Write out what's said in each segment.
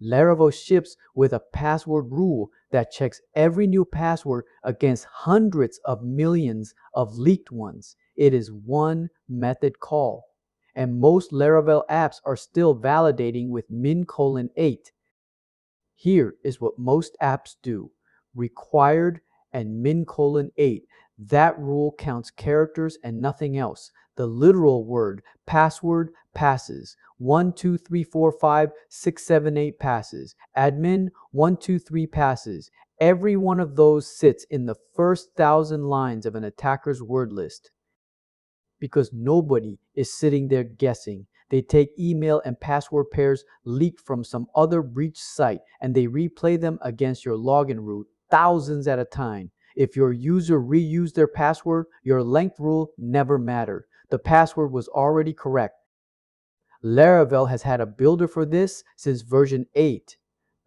Laravel ships with a password rule that checks every new password against hundreds of millions of leaked ones. It is one method call. And most Laravel apps are still validating with min:8. Here is what most apps do. Required and min:8. That rule counts characters and nothing else. The literal word password passes. 1, 2, 3, 4, 5, 6, 7, 8 passes. Admin 1, 2, 3 passes. Every one of those sits in the first 1,000 lines of an attacker's word list. Because nobody is sitting there guessing. They take email and password pairs leaked from some other breach site and they replay them against your login root thousands at a time. If your user reused their password, your length rule never mattered. The password was already correct. Laravel has had a builder for this since version 8.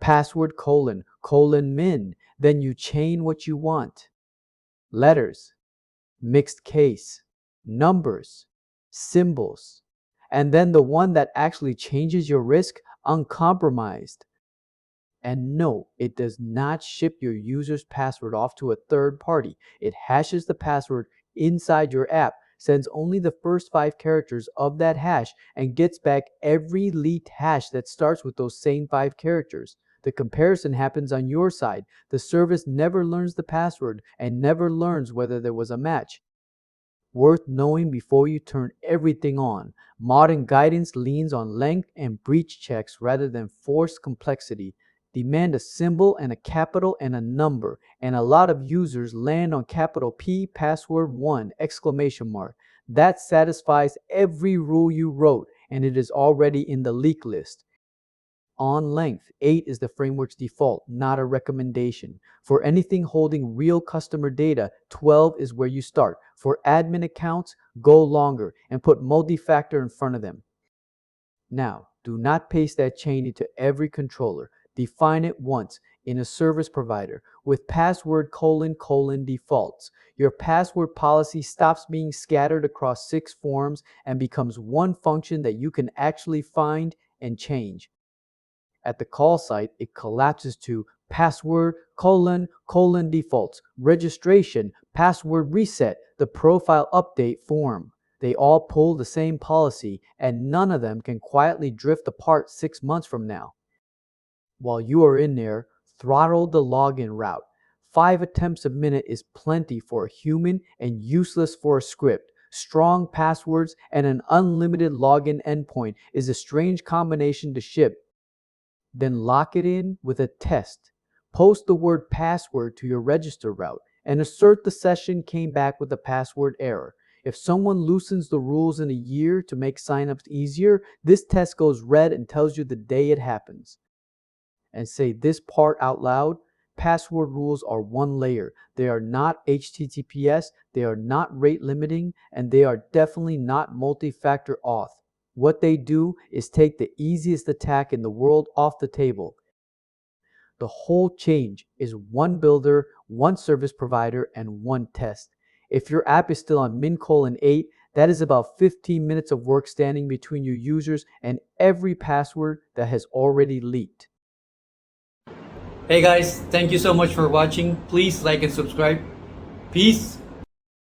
Password : min. Then you chain what you want. Letters, mixed case, numbers, symbols, and then the one that actually changes your risk, uncompromised. And no, it does not ship your user's password off to a third party. It hashes the password inside your app, sends only the first 5 characters of that hash, and gets back every leaked hash that starts with those same 5 characters. The comparison happens on your side. The service never learns the password and never learns whether there was a match. Worth knowing before you turn everything on. Modern guidance leans on length and breach checks rather than forced complexity. Demand a symbol and a capital and a number, and a lot of users land on capital P password 1 ! That satisfies every rule you wrote, and it is already in the leak list. On length, 8 is the framework's default, not a recommendation. For anything holding real customer data, 12 is where you start. For admin accounts, go longer and put multi-factor in front of them. Now, do not paste that chain into every controller. Define it once in a service provider with password : defaults. Your password policy stops being scattered across 6 forms and becomes one function that you can actually find and change. At the call site, it collapses to password : defaults, registration, password reset, the profile update form. They all pull the same policy, and none of them can quietly drift apart 6 months from now. While you are in there, throttle the login route. 5 attempts a minute is plenty for a human and useless for a script. Strong passwords and an unlimited login endpoint is a strange combination to ship. Then lock it in with a test. Post the word password to your register route and assert the session came back with a password error. If someone loosens the rules in a year to make signups easier, this test goes red and tells you the day it happens. And say this part out loud: password rules are one layer. They are not HTTPS, they are not rate limiting, and they are definitely not multi-factor auth. What they do is take the easiest attack in the world off the table. The whole change is one builder, one service provider, and one test. If your app is still on min:8, that is about 15 minutes of work standing between your users and every password that has already leaked. Hey guys, thank you so much for watching. Please like and subscribe. Peace.